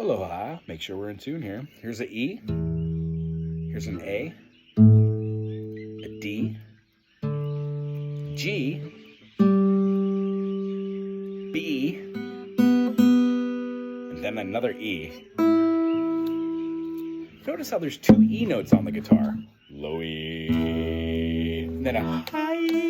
Aloha. Make sure we're in tune here. Here's an E. Here's an A. A D. G. B. And then another E. Notice how there's two E notes on the guitar. Low E. And then a high E.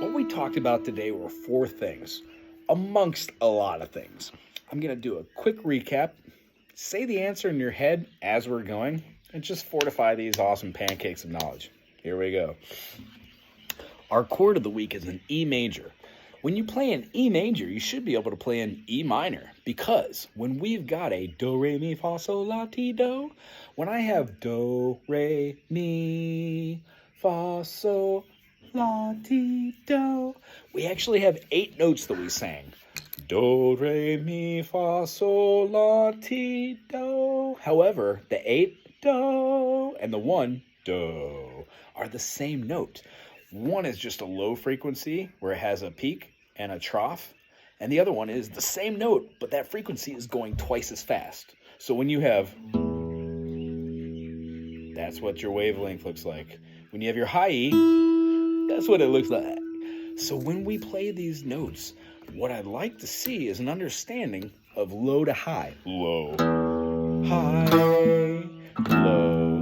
What we talked about today were 4 things, amongst a lot of things. I'm going to do a quick recap, say the answer in your head as we're going, and just fortify these awesome pancakes of knowledge. Here we go. Our chord of the week is an E major. When you play an E major, you should be able to play an E minor, because when we've got a do, re, mi, fa, sol, la, ti, do, when I have do, re, mi, fa, sol, la, ti, do, we actually have 8 notes that we sang. Do, re, mi, fa, sol, la, ti, do. However, the 8 do and the 1 do are the same note. One is just a low frequency where it has a peak and a trough, and the other one is the same note, but that frequency is going twice as fast. So when you have, that's what your wavelength looks like. When you have your high E, that's what it looks like. So when we play these notes, what I'd like to see is an understanding of low to high. Low, high, low, low,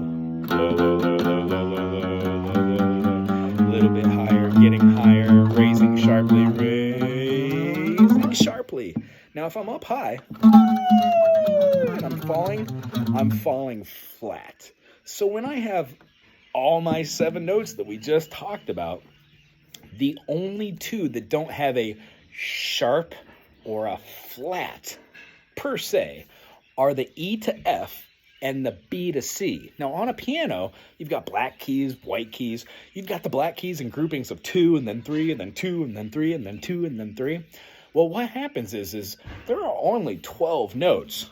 low, low, low, low, low, low, low, a little bit higher, getting higher, raising sharply, raising sharply. Now if I'm up high and I'm falling flat. So when I have all my 7 notes that we just talked about, the only 2 that don't have a sharp or a flat per se are the E to F and the B to C. Now on a piano, you've got black keys, white keys. You've got the black keys in groupings of 2 and then 3 and then 2 and then 3 and then 2 and then 3. Well, what happens is there are only 12 notes.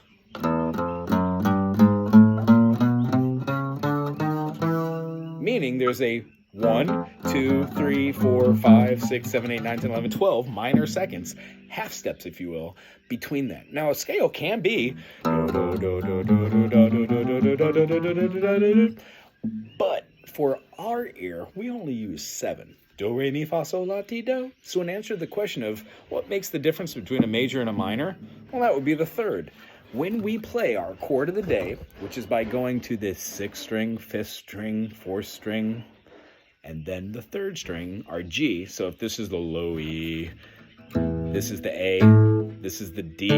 Meaning there's a 1, 2, 3, 4, 5, 6, 7, 8, 9, 10, 11, 12 minor seconds, half steps, if you will, between that. Now, a scale can be, but for our ear, we only use 7. Do, re, mi, fa, sol, la, ti, do. So in answer to the question of what makes the difference between a major and a minor, well, that would be the 3rd. When we play our chord of the day, which is by going to the 6th string, 5th string, 4th string, and then the 3rd string, our G. So if this is the low E, this is the A, this is the D,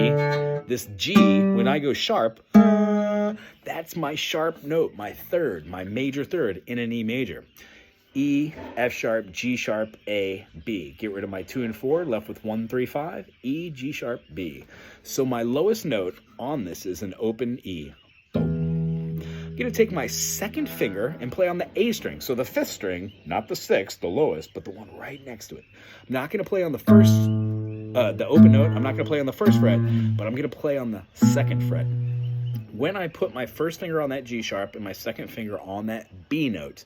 this G, when I go sharp, that's my sharp note, my 3rd, my major 3rd in an E major. E, F sharp, G sharp, A, B. Get rid of my 2 and 4, left with 1, 3, 5, E, G sharp, B. So my lowest note on this is an open E. Boom. I'm going to take my 2nd finger and play on the A string. So the 5th string, not the 6th, the lowest, but the one right next to it. I'm not going to play on the the open note. I'm not going to play on the 1st fret, but I'm going to play on the 2nd fret. When I put my 1st finger on that G sharp and my 2nd finger on that B note,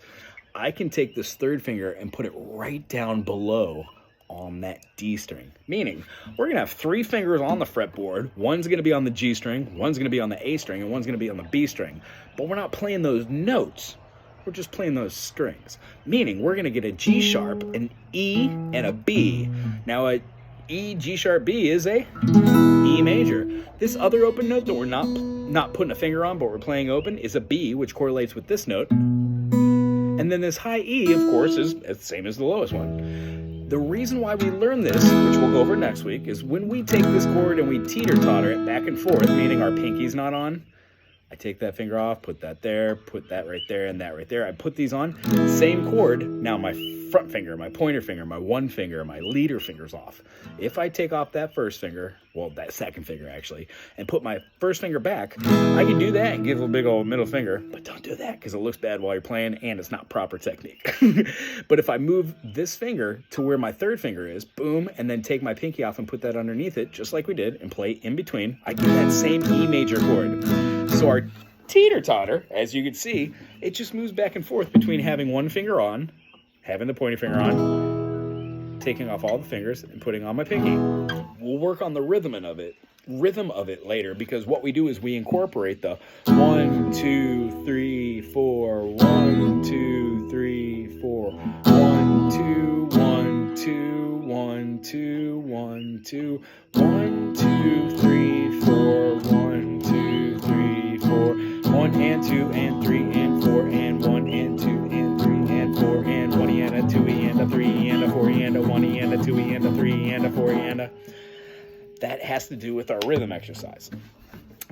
I can take this 3rd finger and put it right down below on that D string. Meaning, we're going to have 3 fingers on the fretboard. One's going to be on the G string, one's going to be on the A string, and one's going to be on the B string. But we're not playing those notes. We're just playing those strings. Meaning, we're going to get a G sharp, an E, and a B. Now, a E, G sharp, B is a E major. This other open note that we're not putting a finger on, but we're playing open, is a B, which correlates with this note. And then this high E, of course, is the same as the lowest one. The reason why we learn this, which we'll go over next week, is when we take this chord and we teeter-totter it back and forth, meaning our pinky's not on, I take that finger off, put that there, put that right there, and that right there. I put these on, same chord. Now my front finger, my pointer finger, my 1 finger, my leader finger's off. If I take off that 1st finger, well, that 2nd finger actually, and put my 1st finger back, I can do that and give a big old middle finger, but don't do that because it looks bad while you're playing and it's not proper technique. But if I move this finger to where my 3rd finger is, boom, and then take my pinky off and put that underneath it, just like we did, and play in between, I get that same E major chord. So our teeter-totter, as you can see, it just moves back and forth between having one finger on, having the pointer finger on, taking off all the fingers, and putting on my pinky. We'll work on the rhythm of it later, because what we do is we incorporate the 1, 2, 3, 4, 1, 2, 3, 4, 1, 2, 1, 2, 1, 2, 1, 2, 1, 2, 3, 4, 1, 2, 3, 4, 1 and 2 and 3 and 4 and 1 and 2 and 3 and 4 and 1 and a 2 and a 3 and a 4 and a 1 and a 2 and a 3 and a 4 and a. That has to do with our rhythm exercise.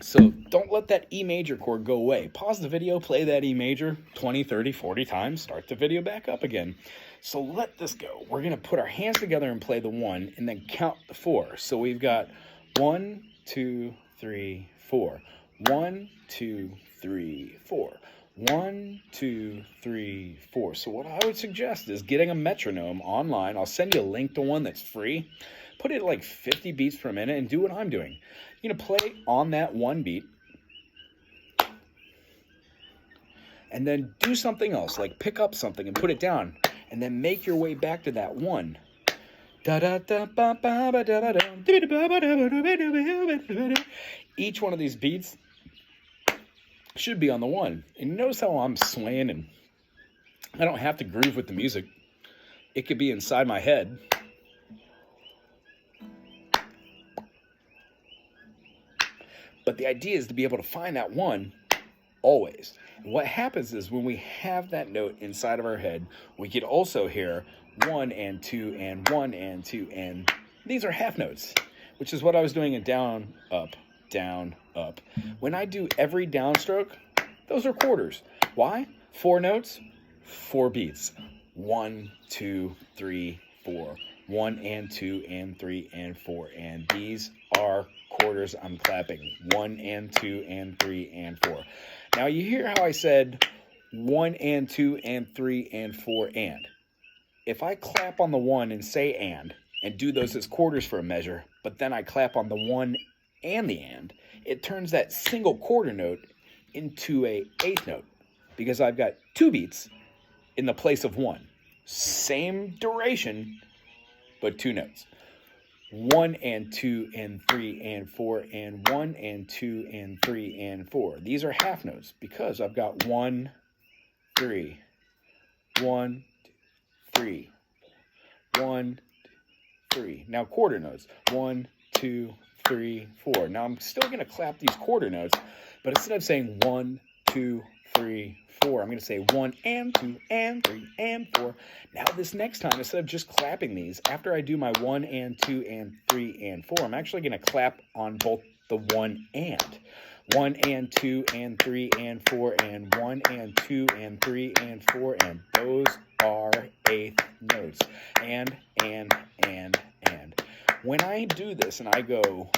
So don't let that E major chord go away. Pause the video, play that E major 20, 30, 40 times, start the video back up again. So let this go. We're going to put our hands together and play the 1 and then count the 4. So we've got 1, 2, 3, 4. 1, 2, 3, 4. 1, 2, 3, 4. So what I would suggest is getting a metronome online. I'll send you a link to one that's free. Put it at like 50 beats per minute and do what I'm doing. You're going to play on that 1 beat. And then do something else, like pick up something and put it down. And then make your way back to that 1. Each one of these beats should be on the 1. And notice how I'm swaying, and I don't have to groove with the music. It could be inside my head. But the idea is to be able to find that 1 always. And what happens is when we have that note inside of our head, we could also hear 1 and 2 and 1 and 2, and these are half notes, which is what I was doing in down, up, down, up. When I do every downstroke, those are quarters. Why? 4 notes, 4 beats. 1, 2, 3, 4. 1 and 2 and 3 and 4. And these are quarters I'm clapping. 1 and 2 and 3 and 4. Now you hear how I said 1 and 2 and 3 and 4 and. If I clap on the 1 and say and do those as quarters for a measure, but then I clap on the 1 and the and, it turns that single quarter note into a 8th note, because I've got 2 beats in the place of 1. Same duration, but 2 notes. 1 and 2 and 3 and 4 and 1 and 2 and 3 and 4. These are half notes because I've got 1, 3, 1, 3, 1, 3. Now quarter notes. 1, 2, 3, 4. Now I'm still going to clap these quarter notes, but instead of saying 1, 2, 3, 4, I'm going to say 1 and 2 and 3 and 4. Now this next time, instead of just clapping these, after I do my 1 and 2 and 3 and 4, I'm actually going to clap on both the 1 and. 1 and 2 and 3 and 4 and 1 and 2 and 3 and 4, and those are 8th notes. And. When I do this and I go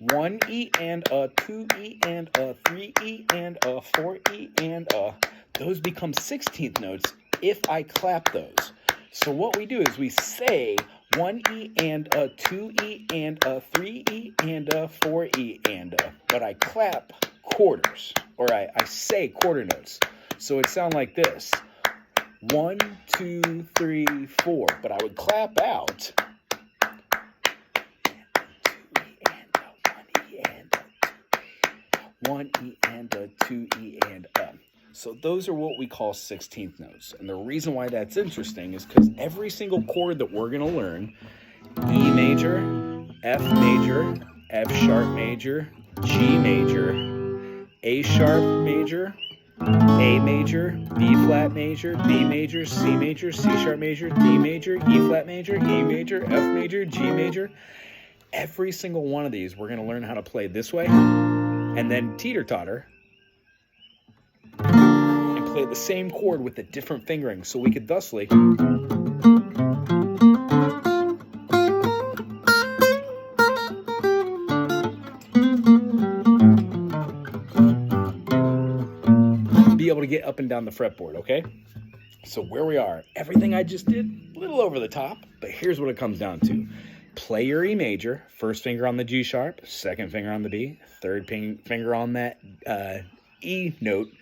1 E and a, 2 E and a, 3 E and a, 4 E and a, those become 16th notes if I clap those. So what we do is we say 1 E and a, 2 E and a, 3 E and a, 4 E and a, but I clap quarters, or I say quarter notes. So it sounds like this: 1, 2, 3, 4, but I would clap out 1 E and a, 2 E and a. So those are what we call 16th notes. And the reason why that's interesting is because every single chord that we're going to learn, E major, F major, F sharp major, G major, A sharp major, A major, B flat major, B major, C major, C sharp major, D major, E flat major, E major, F major, G major. Every single one of these we're going to learn how to play this way, and then teeter-totter and play the same chord with a different fingering, so we could thusly be able to get up and down the fretboard, okay? So where we are, everything I just did, a little over the top, but here's what it comes down to. Play your E major, first finger on the G sharp, second finger on the B, third finger on that E note,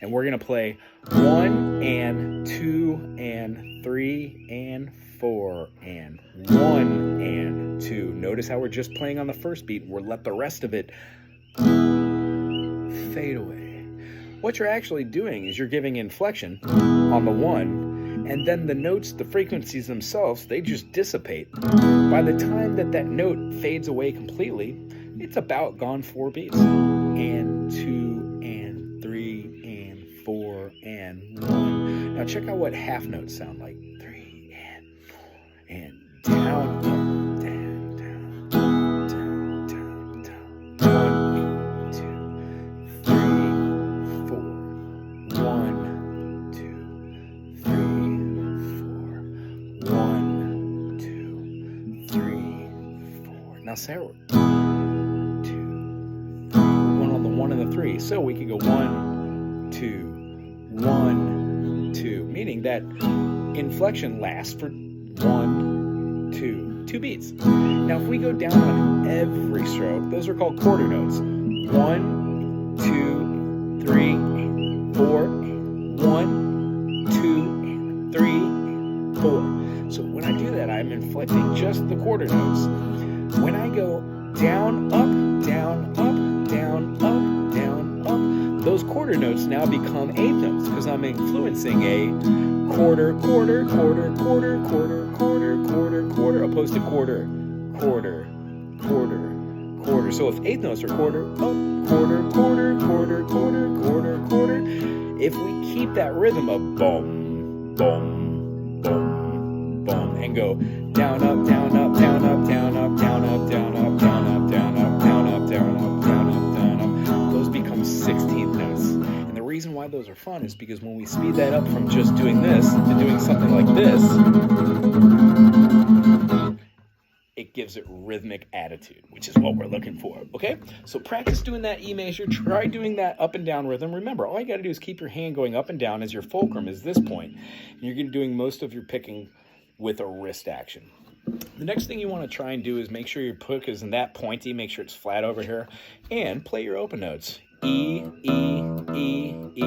and we're going to play 1 and 2 and 3 and 4 and 1 and 2. Notice how we're just playing on the first beat. We'll let the rest of it fade away. What you're actually doing is you're giving inflection on the 1, and then the notes, the frequencies themselves, they just dissipate. By the time that that note fades away completely, it's about gone 4 beats. And 2 and 3 and 4 and 1. Now check out what half notes sound like. 3 and 4 and down, up, down, down, down, down, down. 1, 2, 3, 4. 1, 2, 3, 4. 1, 2, 3, 4. Now say it. 1 and the 3. So we could go 1, 2, 1, 2, meaning that inflection lasts for 1, 2 beats. Now if we go down on every stroke, those are called quarter notes. 1, 2, 3, 4, 1, 2, 3, 4. So when I do that, I'm inflecting just the quarter notes. When I go down, up, down, up, down, up, down, up, those quarter notes now become eighth notes because I'm influencing a quarter, quarter, quarter, quarter, quarter, quarter, quarter, quarter, opposed to quarter, quarter, quarter, quarter. So if eighth notes are quarter, up, quarter, quarter, quarter, quarter, quarter, quarter, if we keep that rhythm of boom, boom, boom, boom, and go down, up, down, up, down, up, down, up, down, up, down, up, down, up, down, up, down, up, down, up, down, up, down, up, those become 16th notes. And the reason why those are fun is because when we speed that up from just doing this to doing something like this, it gives it rhythmic attitude, which is what we're looking for, okay? So practice doing that E major. Try doing that up and down rhythm. Remember, all you got to do is keep your hand going up and down as your fulcrum is this point. And you're going to be doing most of your picking with a wrist action. The next thing you want to try and do is make sure your pick isn't that pointy. Make sure it's flat over here. And play your open notes. E, E, E, E,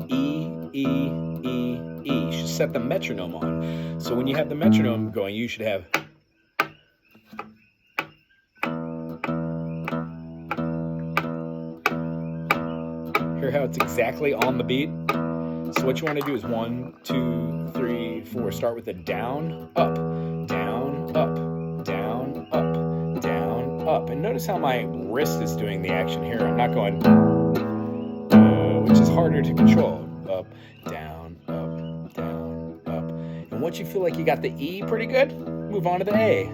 E, E, E, E. You should set the metronome on. So when you have the metronome going, you should have... Hear how it's exactly on the beat? So what you want to do is 1, 2, 3, 4. Start with a down, up, down, up, down, up, down, up. And notice how my wrist is doing the action here. I'm not going, which is harder to control. Up, down, up, down, up. And once you feel like you got the E pretty good, move on to the A.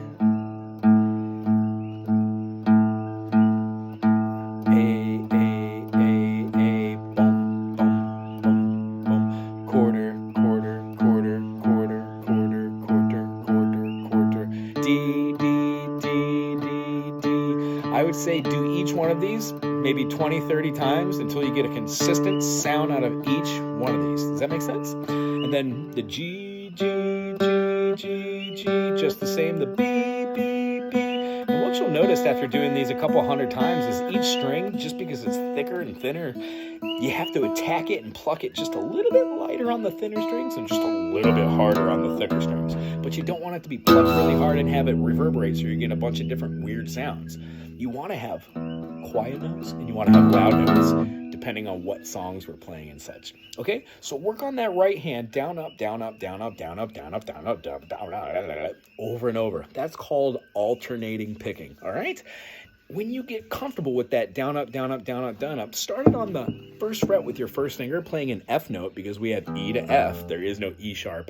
I would say do each one of these maybe 20, 30 times until you get a consistent sound out of each one of these. Does that make sense? And then the G, G, G, G, G, just the same, the B, B, B. And what you'll notice after doing these a couple hundred times is each string, just because it's thicker and thinner, you have to attack it and pluck it just a little bit lighter on the thinner strings and just a little bit harder on the thicker strings. But you don't want it to be plucked really hard and have it reverberate so you get a bunch of different weird sounds. You want to have quiet notes and you want to have loud notes depending on what songs we're playing and such. Okay, so work on that right hand, down, up, down, up, down, up, down, up, down, up, down, up, down, down, down, over and over. That's called alternating picking, all right? When you get comfortable with that down, up, down, up, down, up, down, up, start it on the first fret with your first finger, playing an F note because we have E to F. There is no E sharp.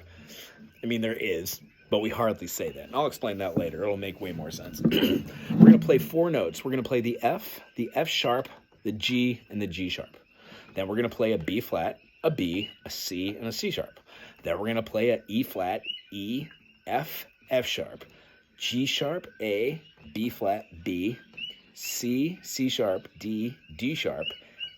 I mean, there is, but we hardly say that. And I'll explain that later. It'll make way more sense. We're going to play 4 notes. We're going to play the F sharp, the G, and the G sharp. Then we're going to play a B flat, a B, a C, and a C sharp. Then we're going to play a E flat, E, F, F sharp, G sharp, A, B flat, B, C, C sharp, D, D sharp,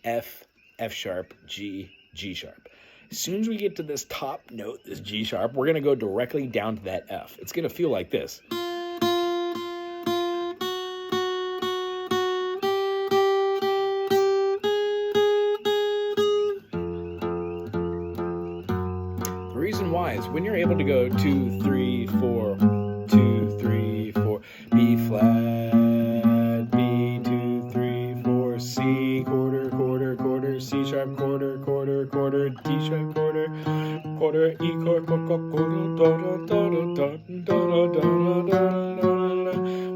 F, F sharp, G, G sharp. As soon as we get to this top note, this G sharp, we're going to go directly down to that F. It's going to feel like this. The reason why is when you're able to go 2, 3, 4, 2, 3, 4, B flat, B 2, 3, 4, C quarter, quarter, quarter, C sharp quarter, quarter, quarter, D sharp quarter, quarter, E quarter,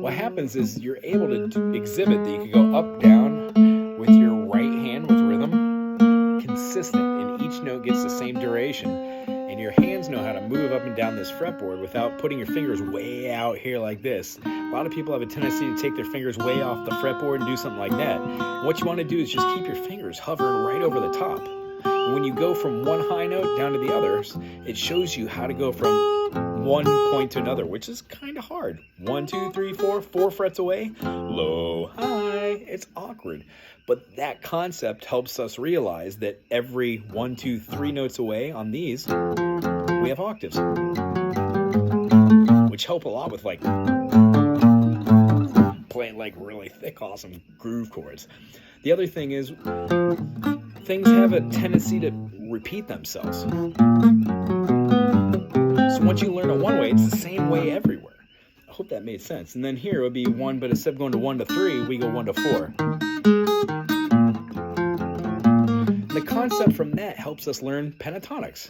what happens is you're able to exhibit that you can go up, down with your right hand with rhythm, consistent, and each note gets the same duration. And your hands know how to move up and down this fretboard without putting your fingers way out here like this. A lot of people have a tendency to take their fingers way off the fretboard and do something like that. And what you want to do is just keep your fingers hovering right over the top. And when you go from one high note down to the others, it shows you how to go from one point to another, which is kind of hard. 1, 2, 3, 4, 4 frets away, low, high. It's awkward. But that concept helps us realize that every 1, 2, 3 notes away on these, we have octaves, which help a lot with like playing like really thick, awesome groove chords. The other thing is things have a tendency to repeat themselves. So once you learn it one way, it's the same way everywhere. I hope that made sense. And then here it would be 1, but instead of going to 1 to 3, we go 1 to 4. The concept from that helps us learn pentatonics,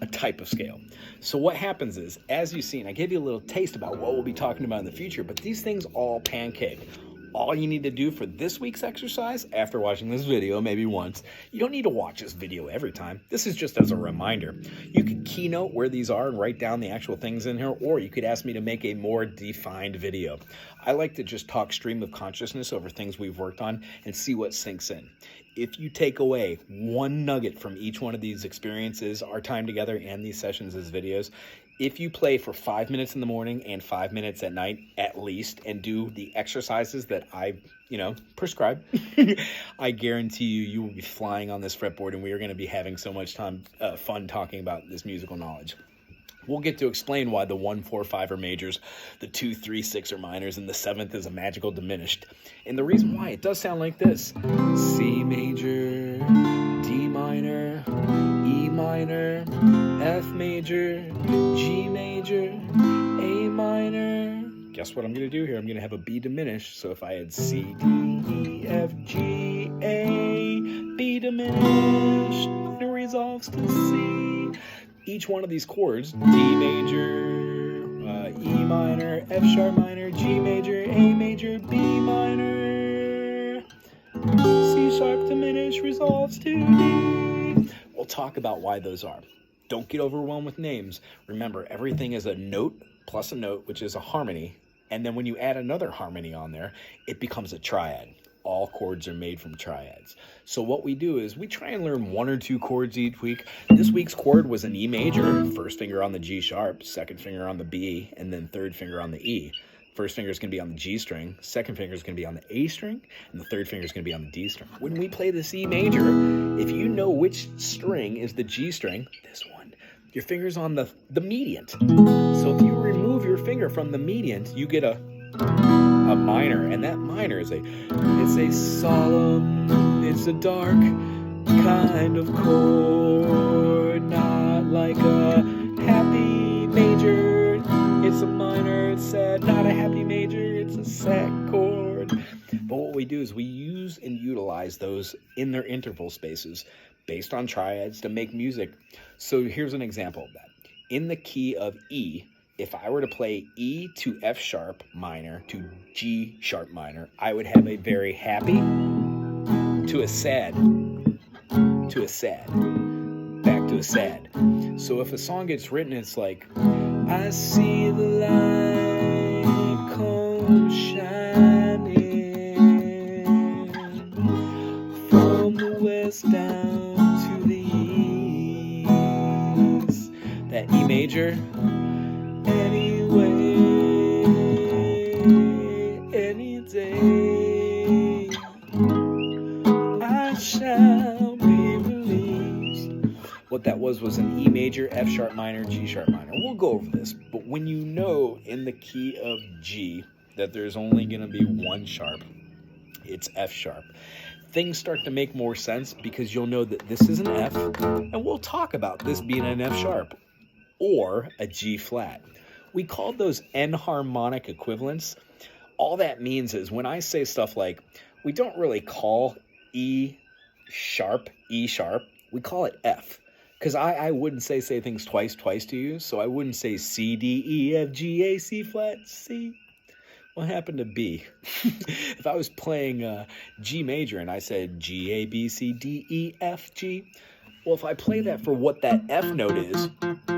a type of scale. So what happens is, as you've seen, I gave you a little taste about what we'll be talking about in the future, but these things all pancake. All you need to do for this week's exercise, after watching this video maybe once, you don't need to watch this video every time. This is just as a reminder. You could keynote where these are and write down the actual things in here, or you could ask me to make a more defined video. I like to just talk stream of consciousness over things we've worked on and see what sinks in. If you take away one nugget from each one of these experiences, our time together and these sessions as videos, if you play for 5 minutes in the morning and 5 minutes at night at least and do the exercises that I, prescribe, I guarantee you will be flying on this fretboard, and we are going to be having so much fun talking about this musical knowledge. We'll get to explain why the 1, 4, 5 are majors, the 2, 3, 6 are minors, and the 7th is a magical diminished. And the reason why it does sound like this: C major, D minor, E minor, F major, G major, A minor. Guess what I'm going to do here? I'm going to have a B diminished. So if I had C, D, E, F, G, A, B diminished, it resolves to C. Each one of these chords, D major, E minor, F sharp minor, G major, A major, B minor, C sharp diminished resolves to D. We'll talk about why those are. Don't get overwhelmed with names. Remember, everything is a note plus a note, which is a harmony. And then when you add another harmony on there, it becomes a triad. All chords are made from triads. So what we do is we try and learn 1 or 2 chords each week. This week's chord was an E major, first finger on the G sharp, second finger on the B, and then third finger on the E. First finger is going to be on the G string, second finger is going to be on the A string, and the third finger is going to be on the D string. When we play this E major, if you know which string is the G string, this one, your finger's on the mediant. So if you remove your finger from the mediant, you get a minor, and that minor is a solemn, it's a dark kind of chord, not like a happy major. It's a minor, it's sad, not a happy major, it's a sad chord. But what we do is we use and utilize those in their interval spaces based on triads to make music. So here's an example of that. In the key of E, if I were to play E to F sharp minor to G sharp minor, I would have a very happy to a sad, to a sad, back to a sad. So if a song gets written, it's like, I see the light come shining from the west down to the east. That E major, anyway, any day, I shall be released. What that was an E major, F sharp minor, G sharp minor. We'll go over this, but when you know in the key of G that there's only going to be one sharp, it's F sharp. things start to make more sense because you'll know that this is an F, and we'll talk about this being an F sharp or a G flat. We call those enharmonic equivalents. All that means is when I say stuff like, we don't really call E sharp, we call it F. Because I wouldn't say things twice to you, so I wouldn't say C, D, E, F, G, A, C flat, C. What happened to B? If I was playing G major and I said G, A, B, C, D, E, F, G, well, if I play that for what that F note is,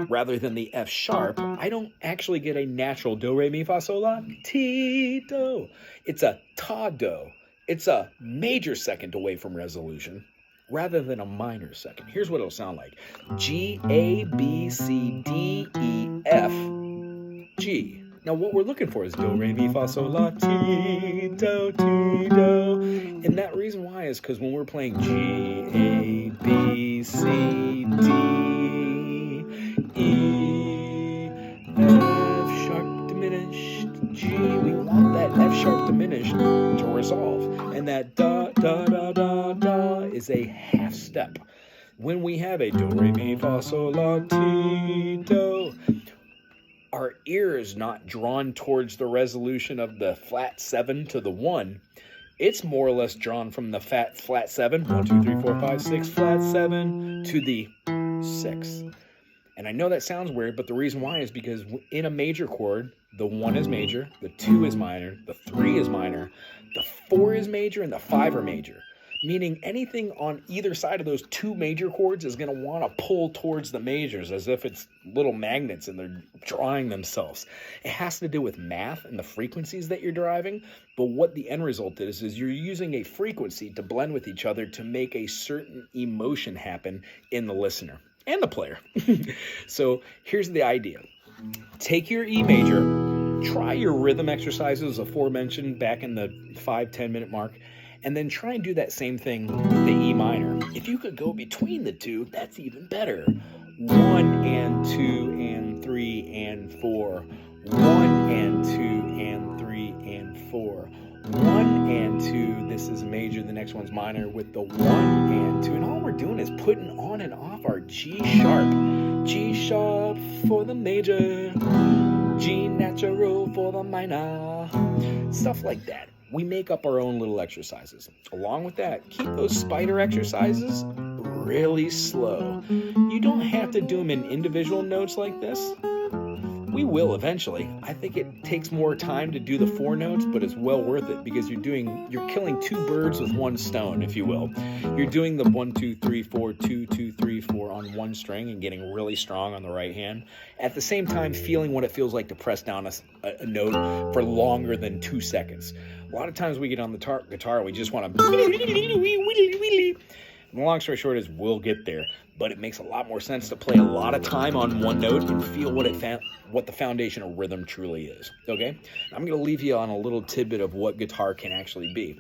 rather than the F sharp, I don't actually get a natural do, re, mi, fa, sol, la, ti, do. It's a ta, do. It's a major second away from resolution rather than a minor second. Here's what it'll sound like. G, A, B, C, D, E, F, G. Now what we're looking for is do, re, mi, fa, sol, la, ti, do, ti, do. And that reason why is because when we're playing G, A, B, C, D, E, F sharp diminished, G, we want that F sharp diminished to resolve. And that da, da, da, da, da is a half step. When we have a do, re, mi, fa, sol, la, ti, do, our ear is not drawn towards the resolution of the flat 7 to the 1. It's more or less drawn from the flat 7, 1, 2, 3, 4, 5, 6, flat 7, to the 6. And I know that sounds weird, but the reason why is because in a major chord, the 1 is major, the 2 is minor, the 3 is minor, the 4 is major, and the 5 are major. Meaning anything on either side of those 2 major chords is going to want to pull towards the majors as if it's little magnets and they're drawing themselves. It has to do with math and the frequencies that you're driving, but what the end result is you're using a frequency to blend with each other to make a certain emotion happen in the listener and the player. So here's the idea. Take your E major, try your rhythm exercises aforementioned back in the 5-10 minute mark, and then try and do that same thing with the E minor. If you could go between the two, that's even better. 1 and 2 and 3 and 4. 1 and 2 and 3 and 4. 1 and 2, this is major, the next one's minor with the 1 and 2. And all we're doing is putting on and off our G sharp. G sharp for the major, G natural for the minor. Stuff like that. We make up our own little exercises. Along with that, keep those spider exercises really slow. You don't have to do them in individual notes like this. We will eventually. I think it takes more time to do the 4 notes, but it's well worth it because you're killing 2 birds with 1 stone, if you will. You're doing the 1, 2, 3, 4, 2, 2, 3, 4 on 1 string and getting really strong on the right hand. At the same time, feeling what it feels like to press down a note for longer than 2 seconds. A lot of times we get on the guitar, we just want to... And the long story short is we'll get there, but it makes a lot more sense to play a lot of time on 1 note and feel what the foundation of rhythm truly is, okay? I'm going to leave you on a little tidbit of what guitar can actually be.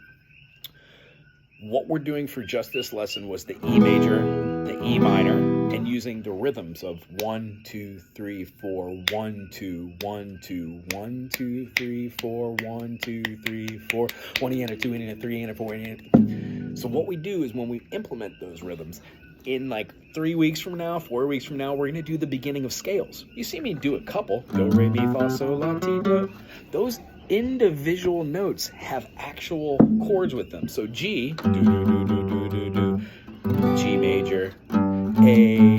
What we're doing for just this lesson was the E major, the E minor, and using the rhythms of 1, 2, 3, 4, 1, 2, 1, 2, 1, 2, 3, 4, 1, 2, 3, 4, 1 and a 2 and a 3 and a 4 and a... So what we do is when we implement those rhythms, in like 3 weeks from now, 4 weeks from now, we're going to do the beginning of scales. You see me do a couple. Do, re, mi, fa, sol, la, ti, do. Those individual notes have actual chords with them. So G, do, do, do, do, do, do, do. G major, A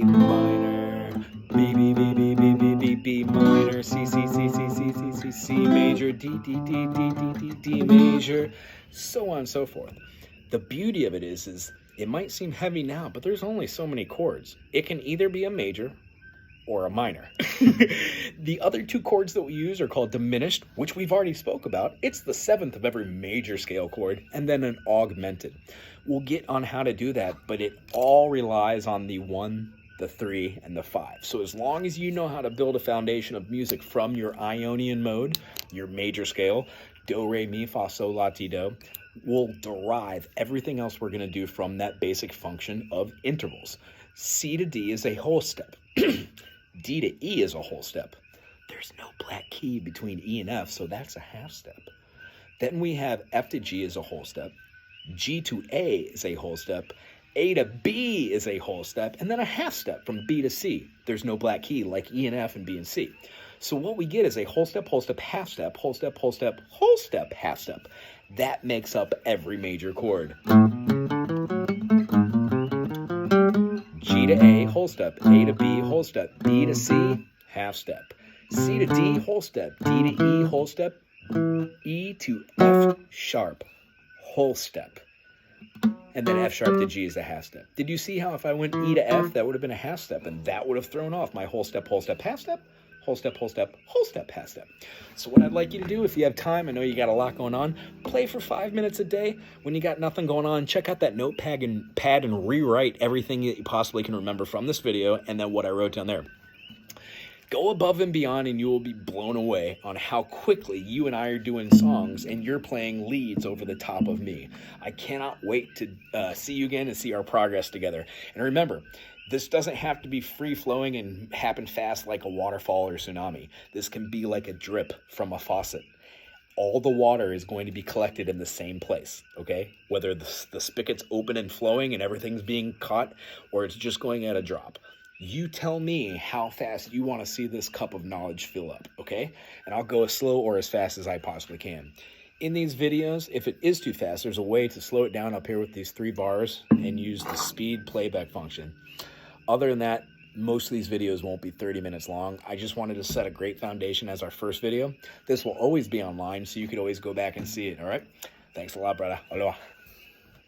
minor, B, B, B, B, B, B, B, B minor, C, C, C, C, C, C, C, C major, D, D, D, D, D, D, D major, so on and so forth. The beauty of it is it might seem heavy now, but there's only so many chords. It can either be a major or a minor. The other 2 chords that we use are called diminished, which we've already spoke about. It's the 7th of every major scale chord, and then an augmented. We'll get on how to do that, but it all relies on the 1, the 3, and the 5. So as long as you know how to build a foundation of music from your Ionian mode, your major scale, do, re, mi, fa, sol, la, ti, do, we'll derive everything else we're going to do from that basic function of intervals. C to D is a whole step. D to E is a whole step. There's no black key between E and F, so that's a half step. Then we have F to G as a whole step. G to A is a whole step. A to B is a whole step, and then a half step from B to C. There's no black key like E and F and B and C. So what we get is a whole step, half step, whole step, whole step, whole step, half step. That makes up every major chord. G to A, whole step. A to B, whole step. B to C, half step. C to D, whole step. D to E, whole step. E to F sharp, whole step. And then F sharp to G is a half step. Did you see how if I went E to F, that would have been a half step, and that would have thrown off my whole step, half step, whole step, whole step, whole step, half step. So what I'd like you to do, if you have time, I know you got a lot going on, play for 5 minutes a day. When you got nothing going on, check out that notepad and rewrite everything that you possibly can remember from this video and then what I wrote down there. Go above and beyond, and you will be blown away on how quickly you and I are doing songs and you're playing leads over the top of me. I cannot wait to see you again and see our progress together. And remember, this doesn't have to be free-flowing and happen fast like a waterfall or tsunami. This can be like a drip from a faucet. All the water is going to be collected in the same place, okay? Whether the spigot's open and flowing and everything's being caught, or it's just going at a drop. You tell me how fast you want to see this cup of knowledge fill up, okay? And I'll go as slow or as fast as I possibly can. In these videos, if it is too fast, there's a way to slow it down up here with these 3 bars and use the speed playback function. Other than that, most of these videos won't be 30 minutes long. I just wanted to set a great foundation as our first video. This will always be online, so you could always go back and see it, all right? Thanks a lot, brother. Aloha.